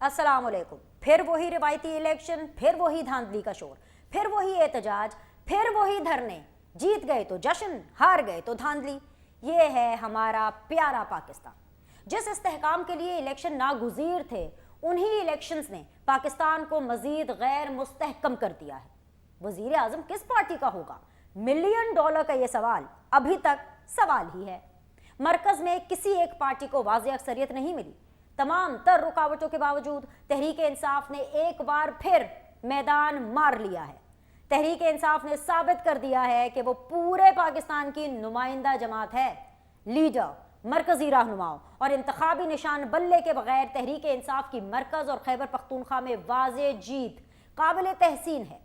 अस्सलाम वालेकुम। फिर वही रिवायती इलेक्शन, फिर वही धांधली का शोर, फिर वही एहतजाज, फिर वही धरने। जीत गए तो जश्न, हार गए तो धांधली। ये है हमारा प्यारा पाकिस्तान। जिस इस्तेहकाम के लिए इलेक्शन नागुज़ीर थे, उन्हीं इलेक्शंस ने पाकिस्तान को मजीद गैर मुस्तहकम कर दिया है। वजीर आजम किस पार्टी का होगा, $1 मिलियन का ये सवाल अभी तक सवाल ही है। मरकज में किसी एक पार्टी को वाज़ेह अक्सरियत नहीं मिली। तमाम तर रुकावटों के बावजूद तहरीक इंसाफ ने एक बार फिर मैदान मार लिया है। तहरीक इंसाफ ने साबित कर दिया है कि वो पूरे पाकिस्तान की नुमाइंदा जमात है। लीडर, मरकजी रहनुमाओं और इंतखाबी निशान बल्ले के बगैर तहरीक इंसाफ की मरकज और खैबर पख्तूनख्वा में वाज़ेह जीत काबिल तहसीन है।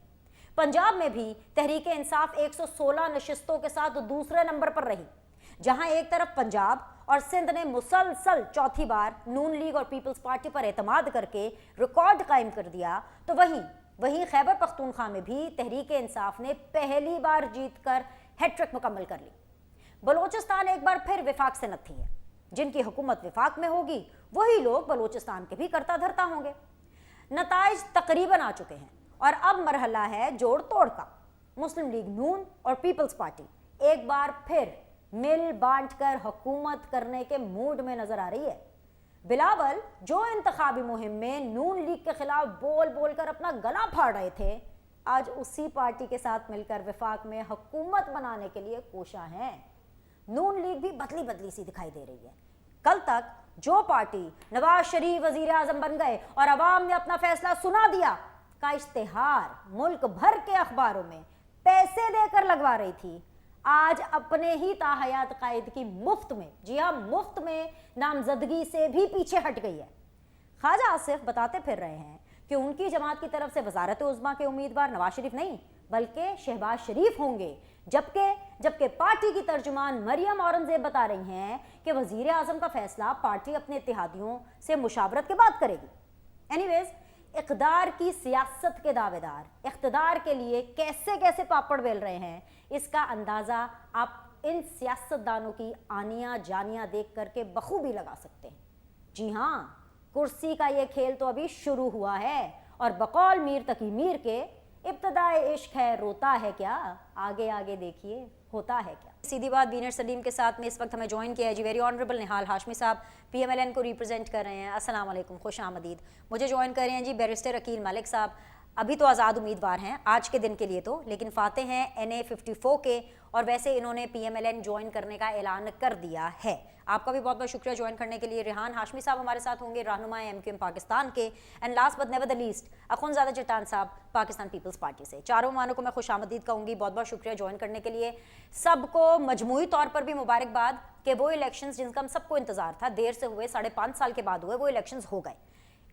पंजाब में भी तहरीक इंसाफ 116 नशिस्तों के साथ दूसरे नंबर पर रही। जहां एक तरफ पंजाब और सिंध ने मुसलसल चौथी बार नून लीग और पीपल्स पार्टी पर एतमाद करके रिकॉर्ड कायम कर दिया, तो वहीं खैबर पख्तूनख्वा में भी तहरीक इंसाफ ने पहली बार जीतकर हैट्रिक मुकम्मल कर ली। बलोचिस्तान एक बार फिर विफाक से नत्थी है। जिनकी हुकूमत विफाक में होगी वही लोग बलोचिस्तान के भी करता धरता होंगे। नताइज तकरीबन आ चुके हैं और अब मरहला है जोड़ तोड़ का। मुस्लिम लीग नून और पीपल्स पार्टी एक बार फिर मिल बांट कर हुकूमत करने के मूड में नजर आ रही है। बिलावल जो इंतखाबी मुहिम में नून लीग के खिलाफ बोल बोल कर अपना गला फाड़ रहे थे, आज उसी पार्टी के साथ मिलकर विफाक में हुकूमत बनाने के लिए कोशा हैं। नून लीग भी बदली बदली सी दिखाई दे रही है। कल तक जो पार्टी नवाज शरीफ वजीर आजम बन गए और अवाम ने अपना फैसला सुना दिया का इश्तेहार मुल्क भर के अखबारों में पैसे देकर लगवा रही थी, आज अपने ही ताहयात कायद की मुफ्त में, जी हाँ मुफ्त में, नामजदगी से भी पीछे हट गई है। ख्वाजा आसिफ बताते फिर रहे हैं कि उनकी जमात की तरफ से वजारत उज़्मा के उम्मीदवार नवाज शरीफ नहीं बल्कि शहबाज शरीफ होंगे, जबकि पार्टी की तर्जुमान मरियम औरंगजेब बता रही हैं कि वजीर आजम का फैसला पार्टी अपने इत्तेहादियों से मुशावरत के बाद करेगी। एनीवेज, इक़्तिदार की सियासत के दावेदार इक़्तिदार के लिए कैसे कैसे पापड़ बेल रहे हैं, इसका अंदाज़ा आप इन सियासतदानों की आनियाँ जानियाँ देख करके बखूबी लगा सकते हैं। जी हाँ, कुर्सी का ये खेल तो अभी शुरू हुआ है और बकौल मीर तकी मीर के इब्तदाए इश्क है रोता है क्या, आगे आगे देखिए होता है क्या। सीधी बात बीनर सलीम के साथ में इस वक्त हमें ज्वाइन किया है जी वेरी ऑनरेबल निहाल हाशमी साहब, PMLN को रिप्रेजेंट कर रहे हैं। अस्सलाम वालेकुम, खुश आमदीद। मुझे ज्वाइन कर रहे हैं जी बैरिस्टर अकील मलिक साहब, अभी तो आज़ाद उम्मीदवार हैं आज के दिन के लिए तो, लेकिन फाते हैं NA 54 के और वैसे इन्होंने PMLN ज्वाइन करने का ऐलान कर दिया है। आपका भी बहुत बहुत शुक्रिया ज्वाइन करने के लिए। रेहान हाशमी साहब हमारे साथ होंगे, रहनुमा MQM पाकिस्तान के, and last but never the least Akhunzada Chattan साहब पाकिस्तान पीपल्स पार्टी से। चारों मानों को मैं खुश आमदीद कहूँगी, बहुत बहुत शुक्रिया ज्वाइन करने के लिए। सबको मजमूई तौर पर भी मुबारकबाद कि वो इलेक्शंस जिनका हम सबको इंतजार था, देर से हुए, 5.5 साल के बाद हुए, वो इलेक्शंस हो गए।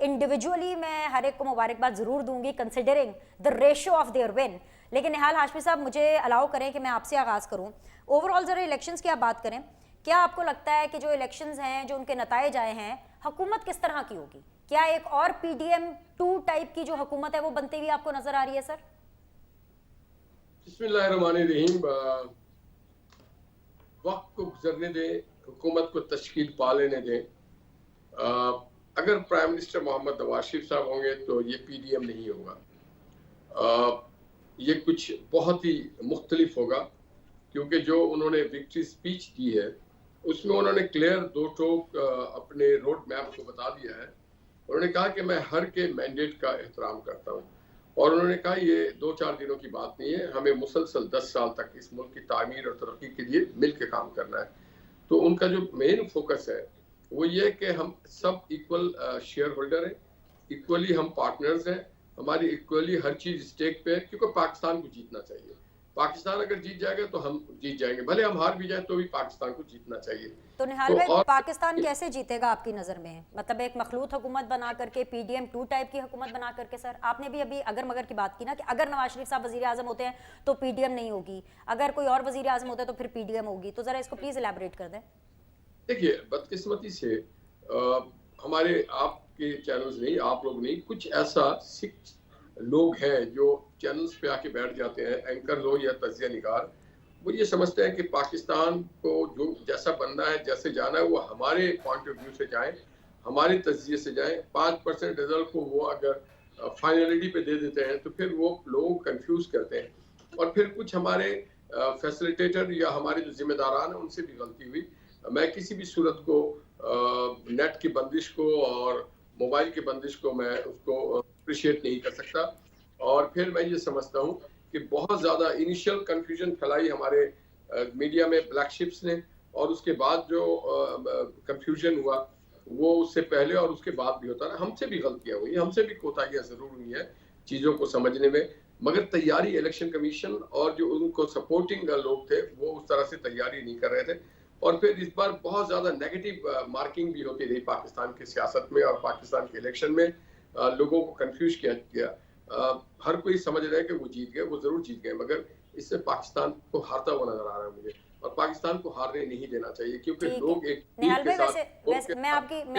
इंडिविजुअली मैं हर एक को मुबारकबाद ज़रूर दूंगी considering the ratio of their win, लेकिन निहाल हाशमी साहब मुझे अलाउ करें कि मैं आपसे आगाज़ करूं। ओवरऑल ज़रा इलेक्शंस की आप बात करें, क्या आपको लगता है कि जो इलेक्शंस हैं, जो उनके नताइज आए हैं, हुकूमत किस तरह की होगी? क्या एक और PDM 2 टाइप की जो हुकूमत है वो बनती हुई आपको नजर आ रही है? सर बिस्मिल्लाहिर्रहमानिर्रहीम, वक्त को गुजरने दें, हुकूमत को तश्कील पा लेने दें। अगर प्राइम मिनिस्टर मोहम्मद नवाज शरीफ साहब होंगे तो ये PDM नहीं होगा, ये कुछ बहुत ही मुख्तलिफ होगा, क्योंकि जो उन्होंने विक्ट्री स्पीच दी है उसमें उन्होंने क्लियर दो टोक अपने रोड मैप को बता दिया है। उन्होंने कहा कि मैं हर के मैंडेट का एहतराम करता हूँ और उन्होंने कहा ये 2-4 दिनों की बात नहीं है, हमें मुसलसल 10 साल तक इस मुल्क की तामीर और तरक्की के लिए मिल के काम करना है। तो उनका जो मेन फोकस है वो ये कि हम सब इक्वल शेयर होल्डर हैं, इक्वली हम पार्टनर्स हैं, हमारी इक्वली हर चीज स्टेक पे है, क्योंकि पाकिस्तान को जीतना चाहिए। पाकिस्तान अगर जीत जाएगा तो हम जीत जाएंगे, भले हम हार भी जाए तो भी पाकिस्तान को जीतना चाहिए। तो निहाल भाई, पाकिस्तान कैसे जीतेगा आपकी नज़र में? मतलब एक मखलूत हुकूमत बना करके, PDM 2 टाइप की हुकूमत बना करके? सर आपने भी अभी अगर मगर की बात की ना कि अगर नवाज शरीफ साहब वजीर आजम होते हैं तो PDM नहीं होगी, अगर कोई और वजीर आजम होता है तो फिर PDM होगी, तो ज़रा इसको प्लीज़ एलैबोरेट कर दें। देखिए, बदकिस्मती से हमारे आपके चैनल्स नहीं, आप लोग नहीं, कुछ ऐसा सिख लोग हैं जो चैनल्स पे आके बैठ जाते हैं, एंकर हो या तजिया निगार, वो ये समझते हैं कि पाकिस्तान को जो जैसा बनना है, जैसे जाना है, वो हमारे पॉइंट ऑफ व्यू से जाएं हमारी तजिए से जाए। 5% रिजल्ट को वो अगर फाइनलिटी पे दे देते हैं तो फिर वो लोगों को कंफ्यूज करते हैं और फिर कुछ हमारे फैसिलिटेटर या हमारे जो जिम्मेदारान हैं उनसे भी गलती हुई। मैं किसी भी सूरत को नेट की बंदिश को और मोबाइल की बंदिश को मैं उसको अप्रिशिएट नहीं कर सकता। और फिर मैं ये समझता हूँ कि बहुत ज़्यादा इनिशियल कंफ्यूजन फैलाई हमारे मीडिया में ब्लैक शिप्स ने, और उसके बाद जो कंफ्यूजन हुआ वो उससे पहले और उसके बाद भी होता रहा। हमसे भी गलतियां हुई, हमसे भी कोताहियां जरूर हुई है चीजों को समझने में, मगर तैयारी इलेक्शन कमीशन और जो उनको सपोर्टिंग लोग थे वो उस तरह से तैयारी नहीं कर रहे थे। और फिर इस बार बहुत ज्यादा नेगेटिव मार्किंग भी होती रही पाकिस्तान की सियासत में और पाकिस्तान के इलेक्शन में। लोगों को कंफ्यूज किया गया। हर कोई समझ रहा है कि वो जीत गए, वो जरूर जीत गए, मगर इससे पाकिस्तान को हारता हुआ नजर आ रहा है मुझे, और पाकिस्तान को हारने नहीं देना चाहिए क्योंकि ठीक लोग है एक निहाल के भाई, साथ वैसे मैं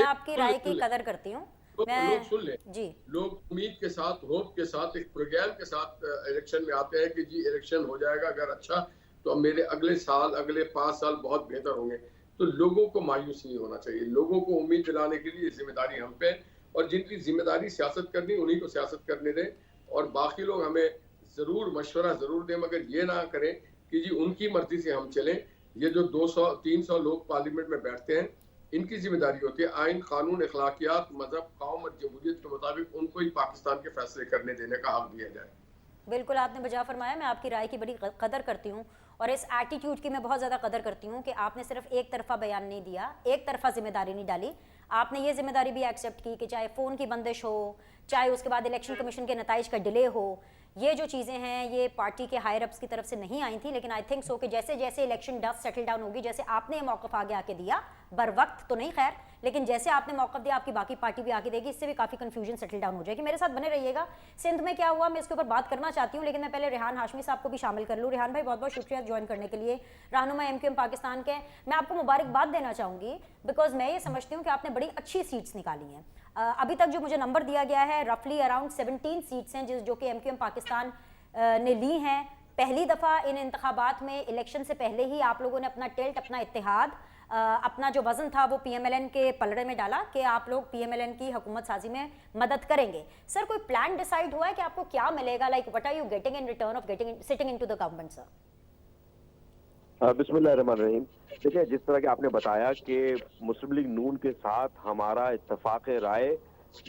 आपकी राय की कदर करती हूँ। लोग मैं सुन ले, जी लोग उम्मीद के साथ, होप के साथ, एक प्रोग्राम के साथ इलेक्शन में आते हैं कि जी इलेक्शन हो जाएगा अगर अच्छा तो मेरे अगले साल, अगले 5 साल बहुत बेहतर होंगे। तो लोगों को मायूस नहीं होना चाहिए, लोगों को उम्मीद दिलाने के लिए जिम्मेदारी हम पे, और जिनकी जिम्मेदारी सियासत करनी उन्हीं को सियासत करने दें, और बाकी लोग हमें जरूर मशवरा जरूर दें, मगर ये ना करें कि जी उनकी मर्जी से हम चलें। ये जो 200-300 लोग पार्लियामेंट में बैठते हैं, इनकी जिम्मेदारी होती है आइन, कानून, अखलाकियात, मजहब, कौम और जमहूरियत के मुताबिक उनको ही पाकिस्तान के फैसले करने देने का हक दिया जाए। बिल्कुल आपने बजा फरमाया। मैं आपकी राय की बड़ी कदर करती हूँ और इस एटीट्यूड की मैं बहुत ज़्यादा कदर करती हूँ कि आपने सिर्फ एक तरफा बयान नहीं दिया, एक तरफा जिम्मेदारी नहीं डाली। आपने ये जिम्मेदारी भी एक्सेप्ट की कि चाहे फ़ोन की बंदिश हो, चाहे उसके बाद इलेक्शन कमीशन के नताइज का डिले हो, ये जो चीज़ें हैं ये पार्टी के हायर अप्स की तरफ से नहीं आई थी। लेकिन आई थिंक सो कि जैसे जैसे इलेक्शन डस्ट सेटल डाउन होगी, जैसे आपने ये मौक़िफ़ आगे आके दिया, बर वक्त तो नहीं खैर, लेकिन जैसे आपने मौक़िफ़ दिया आपकी बाकी पार्टी भी आगे देगी, इससे भी काफ़ी कन्फ्यूजन सेटल डाउन हो जाएगी। मेरे साथ बने रहिएगा। सिंध में क्या हुआ मैं इसके ऊपर बात करना चाहती हूँ, लेकिन मैं पहले रेहान हाशमी साहब को भी शामिल कर लूँ। रेहान भाई बहुत बहुत शुक्रिया ज्वाइन करने के लिए, रहनुमा MQM पाकिस्तान के। मैं आपको मुबारकबाद देना चाहूँगी बिकॉज मैं ये समझती हूँ कि आपने बड़ी अच्छी सीट्स निकाली हैं। अभी तक जो मुझे नंबर दिया गया है रफली अराउंड 17 सीट्स हैं जो कि MQM पाकिस्तान ने ली हैं। पहली दफ़ा इन इंतखाबात में इलेक्शन से पहले ही आप लोगों ने अपना टिल्ट, अपना इत्तेहाद, अपना जो वजन था वो PMLN के पलड़े में डाला कि आप लोग PMLN की हुकूमत साजी में मदद करेंगे। सर कोई प्लान डिसाइड हुआ है कि आपको क्या मिलेगा, like what are you getting in return of sitting into the government sir? बिस्मिल्लाहिर्रहमानिर्रहीम। देखिए, जिस तरह कि आपने बताया कि मुस्लिम लीग नून के साथ हमारा इत्तफाक राय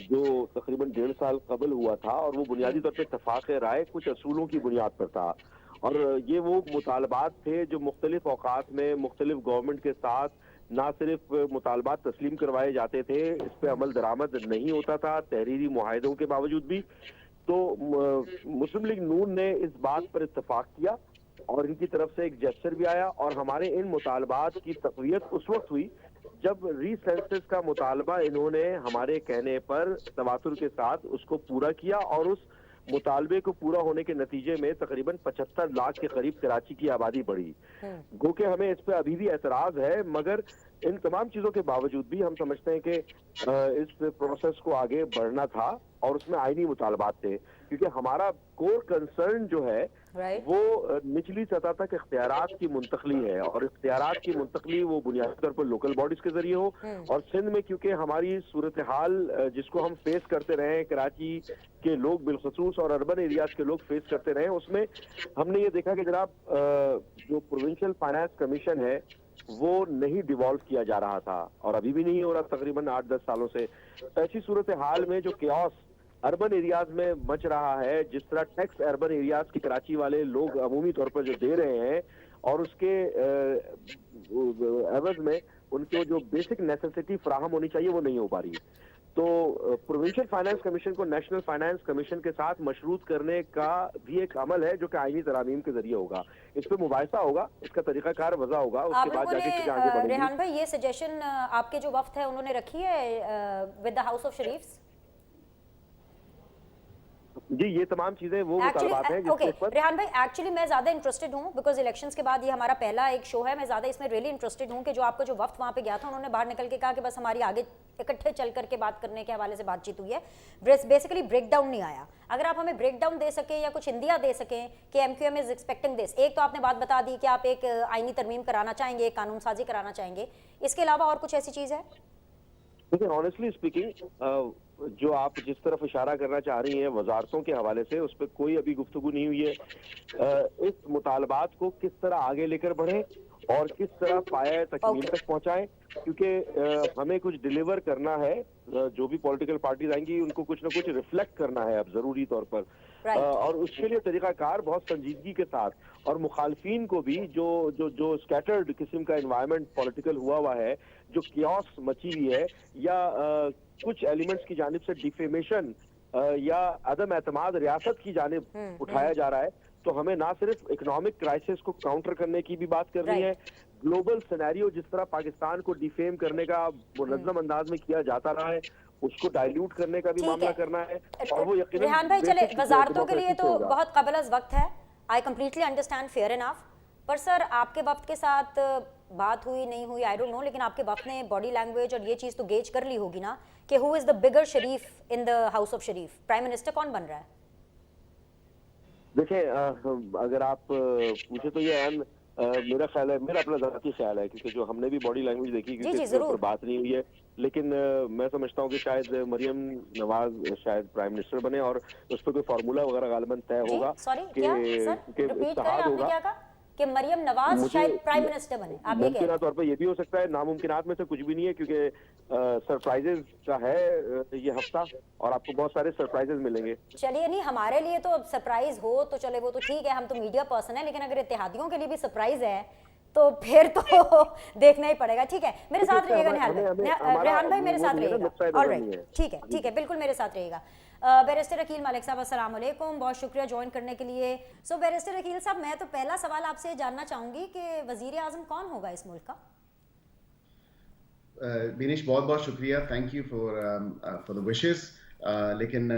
जो तकरीबन 1.5 साल कबल हुआ था, और वो बुनियादी तौर पे इत्तफाक राय कुछ असूलों की बुनियाद पर था, और ये वो मुतालबात थे जो मुख्तलिफ औकात में मुख्तलिफ गवर्नमेंट के साथ ना सिर्फ मुतालबात तस्लीम करवाए जाते थे, इस पे अमल दरामद नहीं होता था तहरीरी मुआहदों के बावजूद भी। तो मुस्लिम लीग नून ने इस बात पर इत्तफाक किया और इनकी तरफ से एक जेस्चर भी आया, और हमारे इन मुतालबात की तक़वियत उस वक्त हुई जब रीसेंसस का मुतालबा इन्होंने हमारे कहने पर तवातुर के साथ उसको पूरा किया, और उस मुतालबे को पूरा होने के नतीजे में तकरीबन 75 लाख के करीब कराची की आबादी बढ़ी। गो के हमें इस पर अभी भी एतराज है, मगर इन तमाम चीजों के बावजूद भी हम समझते हैं कि इस प्रोसेस को आगे बढ़ना था, और उसमें आईनी मुतालबात थे, क्योंकि हमारा कोर कंसर्न जो है वो निचली सतह तक इख्तियारात की मुंतकली है, और इख्तियारात की मुंतकली वो बुनियादी तौर पर लोकल बॉडीज के जरिए हो। और सिंध में क्योंकि हमारी सूरत हाल जिसको हम फेस करते रहे, कराची के लोग बिलखसूस और अर्बन एरियाज के लोग फेस करते रहे, उसमें हमने ये देखा कि जनाब जो प्रोविंशियल फाइनेंस कमीशन है वो नहीं डिवॉल्व किया जा रहा था, और अभी भी नहीं हो रहा तकरीबन 8-10 सालों से। ऐसी सूरत हाल में जो केओस अर्बन एरियाज में मच रहा है, जिस तरह टैक्स अर्बन एरियाज की कराची वाले लोग अमूमी तौर पर जो दे रहे हैं, और उसके एवज में उनको जो बेसिक नेसेसिटी फराहम होनी चाहिए वो नहीं हो पा रही। तो प्रोविंशियल फाइनेंस कमीशन को नेशनल फाइनेंस कमीशन के साथ मशरूत करने का भी एक अमल है जो कि आईनी तरामीम के जरिए होगा। इस पर मुबाहिसा होगा, इसका तरीकाकार वज़ा होगा, उसके बाद जाके चीजें आगे बढ़ेंगी। रेहान भाई ये सजेशन आपके जो वफ्द है उन्होंने रखी है विद द हाउस ऑफ शरीफ्स? जी, ये तमाम चीजें वो मुतालबात हैं जिसके ऊपर रेहान भाई एक्चुअली मैं ज़्यादा इंटरेस्टेड हूँ बिकॉज इलेक्शंस के बाद ये हमारा पहला एक शो है। मैं ज़्यादा इसमें रियली इंटरेस्टेड हूँ कि जो आपका जो वफ्द वहाँ पे गया था, उन्होंने बाहर निकल के कहा कि बस हमारी आगे इकट्ठे चल करके बात करने के हवाले से बातचीत हुई है, बेसिकली ब्रेक डाउन नहीं आया। अगर आप हमें ब्रेक डाउन दे सकें या कुछ इंदिया दे सकें कि MQM इज एक्सपेक्टिंग दिस। एक तो आपने बात बता दी कि आप एक आईनी तरमीम कराना चाहेंगे, एक कानून साजी कराना चाहेंगे, इसके अलावा और कुछ ऐसी चीज़ है? देखिए ऑनेस्टली स्पीकिंग जो आप जिस तरफ इशारा करना चाह रही हैं वजारतों के हवाले से, उस पर कोई अभी गुफ्तगू नहीं हुई है। इस मुतालबात को किस तरह आगे लेकर बढ़े और किस तरह पाया तकमील तक पहुंचाएं, क्योंकि हमें कुछ डिलीवर करना है। जो भी पॉलिटिकल पार्टीज आएंगी उनको कुछ ना कुछ रिफ्लेक्ट करना है अब जरूरी तौर पर। और उसके लिए तरीकाकार बहुत संजीदगी के साथ, और मुखालफीन को भी जो जो जो स्कैटर्ड किस्म का एनवायरनमेंट पॉलिटिकल हुआ है, जो कियोस मची हुई है, या कुछ एलिमेंट्स की जानिब से डिफेमेशन या अदम एतमाद रियासत की जानिब उठाया जा रहा है, तो हमें ना सिर्फ इकोनॉमिक क्राइसिस को काउंटर करने की भी बात करनी है, ग्लोबल सिनेरियो जिस तरह पाकिस्तान को डिफेम करने का मुनज़्ज़म अंदाज में किया जाता रहा है, उसको डाइल्यूट करने का भी मामला करना है। और वो यकीनन रेहान भाई चले, वजारतों के लिए तो बहुत कबल अज़ वक्त है, I completely understand, fair enough. पर सर आपके वक्त के साथ बात हुई नहीं हुई आई डोंट नो, लेकिन आपके वक्त ने बॉडी लैंग्वेज और ये चीज़ तो गेज कर ली होगी ना कि who is the bigger Sharif in the house of Sharif, prime minister कौन बन रहा है? देखिए अगर आप पूछे तो ये मेरा ख्याल है, मेरा अपना ज़ाती ख्याल है, क्योंकि जो हमने भी बॉडी लैंग्वेज देखी, क्योंकि इसके ऊपर बात नहीं हुई है, लेकिन मैं समझता हूँ कि शायद मरियम नवाज शायद प्राइम मिनिस्टर बने, और उस पर कोई फार्मूला वगैरह गालिबन तय होगा कि इत्तेहाद होगा कि मरियम नवाज शायद प्राइम मिनिस्टर बने। आप ये कह रहे हैं? तौर पर ये भी हो सकता है, नामुमकिनात में से कुछ भी नहीं है, क्योंकि सरप्राइजेज का है ये हफ्ता, और आपको बहुत सारे सरप्राइजेज मिलेंगे। चलिए, नहीं हमारे लिए तो सरप्राइज हो तो चले, वो तो ठीक है, हम तो मीडिया पर्सन है, लेकिन अगर इत्तेहादियों के लिए भी सरप्राइज है तो फिर तो देखना ही पड़ेगा। ठीक है, मेरे साथ रहिएगा निहाल भाई, रेहान भाई मेरे साथ रहिएगा। ऑलराइट, ठीक है, ठीक है, बिल्कुल मेरे साथ रहिएगा। बैरिस्टर अकील मलिक साहब, अस्सलाम वालेकुम, बहुत शुक्रिया ज्वाइन करने के लिए। सो बैरिस्टर अकील साहब, मैं तो पहला सवाल आपसे जानना चाहूंगी कि वजीर आजम कौन होगा इस मुल्क का? बिनिश, बहुत बहुत शुक्रिया, thank you for the wishes. लेकिन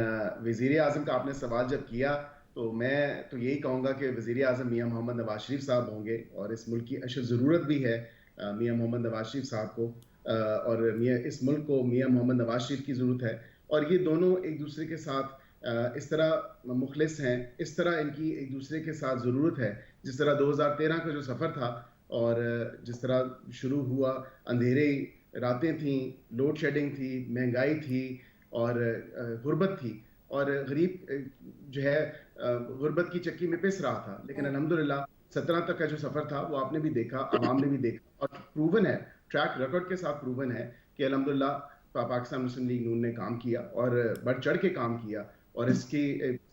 वजीर आजम का आपने सवाल जब किया तो मैं तो यही कहूँगा कि वजीर आजम मियाँ मोहम्मद नवाज शरीफ साहब होंगे, और इस मुल्क की अशद ज़रूरत भी है मियाँ मोहम्मद नवाज शरीफ साहब को, और इस मुल्क को मियाँ मोहम्मद नवाज शरीफ की ज़रूरत है। और ये दोनों एक दूसरे के साथ इस तरह मुखलिस हैं, इस तरह इनकी एक दूसरे के साथ ज़रूरत है, जिस तरह 2013 का जो सफ़र था और जिस तरह शुरू हुआ, अंधेरे रातें थीं, लोड शेडिंग थी, महंगाई थी और गुर्बत थी, और गरीब जो है गुर्बत की चक्की में पिस रहा था। लेकिन अल्हम्दुलिल्लाह 17 तक का जो सफ़र था वो आपने भी देखा, आवाम ने भी देखा, और प्रूवन है, ट्रैक रिकॉर्ड के साथ प्रूवन है कि अल्हम्दुलिल्लाह पाकिस्तान मुस्लिम लीग नून ने काम किया और बढ़ चढ़ के काम किया, और इसकी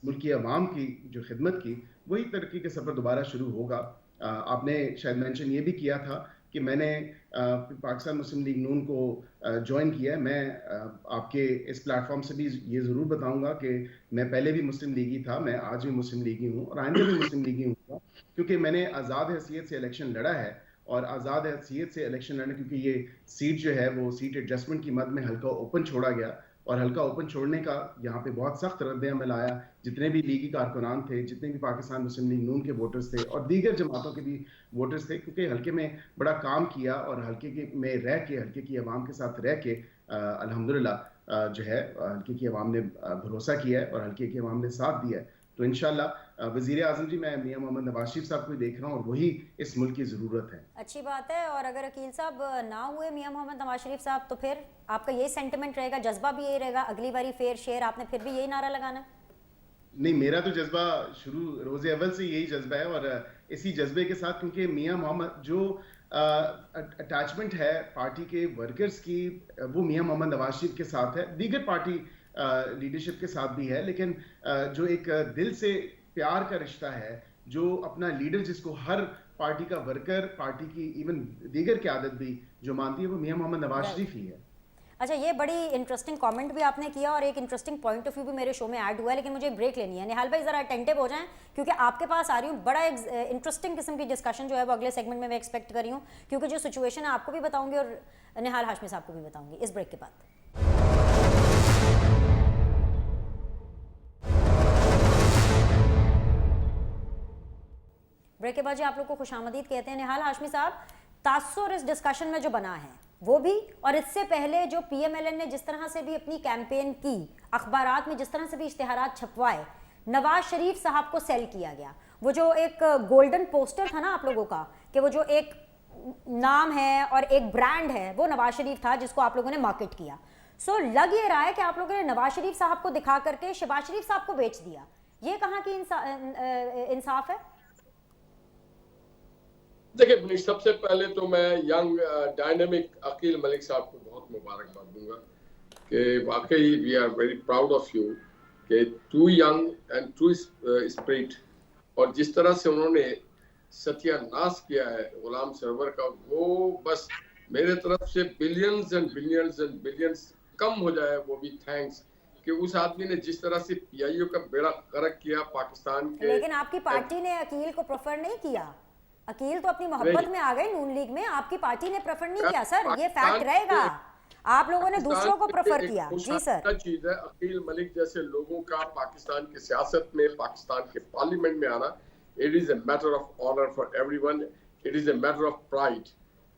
मुल्क की आवाम की जो खिदमत की, वही तरक्की के सफ़र दोबारा शुरू होगा। आपने शायद मेंशन ये भी किया था कि मैंने पाकिस्तान मुस्लिम लीग नून को ज्वाइन किया है। मैं आपके इस प्लेटफॉर्म से भी ये ज़रूर बताऊंगा कि मैं पहले भी मुस्लिम लीगी था, मैं आज भी मुस्लिम लीगी हूँ और आइंदा भी मुस्लिम लीगी हूँ, क्योंकि मैंने आज़ाद हैसियत से इलेक्शन लड़ा है, और आज़ाद हैसियत से इलेक्शन लड़ने क्योंकि ये सीट जो है वो सीट एडजस्टमेंट की मद में हल्का ओपन छोड़ा गया, और हल्का ओपन छोड़ने का यहाँ पे बहुत सख्त रद्द-ए-अमल आया। जितने भी लीगी कारकुनान थे, जितने भी पाकिस्तान मुस्लिम लीग नून के वोटर्स थे और दीगर जमातों के भी वोटर्स थे, क्योंकि हल्के में बड़ा काम किया और हल्के में रह के, हल्के की आवाम के साथ रह के अल्हम्दुलिल्लाह जो है हल्के की आवाम ने भरोसा किया है और हल्के की आवाम ने साथ दिया है। तो इंशाल्लाह वज़ीर आज़म जी, मैं मियाँ मोहम्मद नवाज शरीफ साहब को देख रहा हूँ, और वही इस मुल्क की ज़रूरत है। अच्छी बात है। और अगर अकील साहब ना हुए मियाँ मोहम्मद नवाज शरीफ साहब, तो फिर आपका यही सेंटिमेंट रहेगा, जज्बा भी यही रहेगा, अगली बारी फेयर शेयर आपने फिर भी यही नारा लगाना है? नहीं, मेरा तो जज्बा शुरू रोज़े अव्वल से यही जज्बा है, और इसी जज्बे के साथ, क्योंकि मियाँ मोहम्मद जो अटैचमेंट है पार्टी के वर्कर्स की, वो मियाँ मोहम्मद नवाज शरीफ के साथ है, दीगर पार्टी लीडरशिप के साथ भी है, लेकिन जो एक दिल से प्यार का रिश्ता है, जो अपना लीडर जिसको हर पार्टी का वर्कर, पार्टी की इवन दीगर क़यादत भी जो मानती है, वो मियाँ मोहम्मद नवाज शरीफ ही है। अच्छा, ये बड़ी इंटरेस्टिंग कमेंट भी आपने किया और एक इंटरेस्टिंग पॉइंट ऑफ व्यू भी मेरे शो में ऐड हुआ है, लेकिन मुझे एक ब्रेक लेनी है। निहाल भाई ज़रा अटेंटिव हो जाएं, क्योंकि आपके पास आ रही हूँ, बड़ा इंटरेस्टिंग किस्म की डिस्कशन जो है वो अगले सेगमेंट में मैं एक्सपेक्ट कर रही हूँ, क्योंकि जो सिचुएशन है आपको भी बताऊंगी और निहाल हाशमी साहब को भी बताऊंगी इस ब्रेक के बाद। ब्रेक के बाद जी आप लोग को खुशामदीद कहते हैं। निहाल हाशमी साहब, तासुर इस डिस्कशन में जो बना है वो भी, और इससे पहले जो PMLN ने जिस तरह से भी अपनी कैंपेन की, अखबारात में जिस तरह से भी इश्तिहारात छपवाए, नवाज शरीफ साहब को सेल किया गया, वो जो एक गोल्डन पोस्टर था ना आप लोगों का, कि वो जो एक नाम है और एक ब्रांड है, वो नवाज शरीफ था जिसको आप लोगों ने मार्केट किया। सो लग ये रहा है कि आप लोगों ने नवाज शरीफ साहब को दिखा करके शहबाज शरीफ साहब को बेच दिया। ये कहाँ की इंसाफ है? देखिए पुनीत, सबसे पहले तो मैं यंग डायनेमिक अकील मलिक साहब को बहुत मुबारकबाद दूंगा कि वाकई we are very proud of you कि too young and too spirit, और जिस तरह से उन्होंने सत्यानाश किया है गुलाम सरवर का, वो बस मेरे तरफ से billions and billions and billions कम हो जाए वो भी थैंक्स कि उस आदमी ने जिस तरह से पीआईओ का बेड़ा गर्क किया पाकिस्तान के। लेकिन आपकी पार्टी ने अकील को प्रेफर नहीं किया। अकील तो अपनी मोहब्बत में आ गए नून लीग में, आपकी पार्टी ने प्रेफर नहीं किया सर, ये फैक्ट रहेगा। आप लोगों ने दूसरों को प्रेफर किया। जी सर। चीज है अकील मलिक जैसे लोगों का पाकिस्तान की सियासत में, पाकिस्तान के पार्लियामेंट में आना, it is a matter of honour for everyone, it is a matter of pride.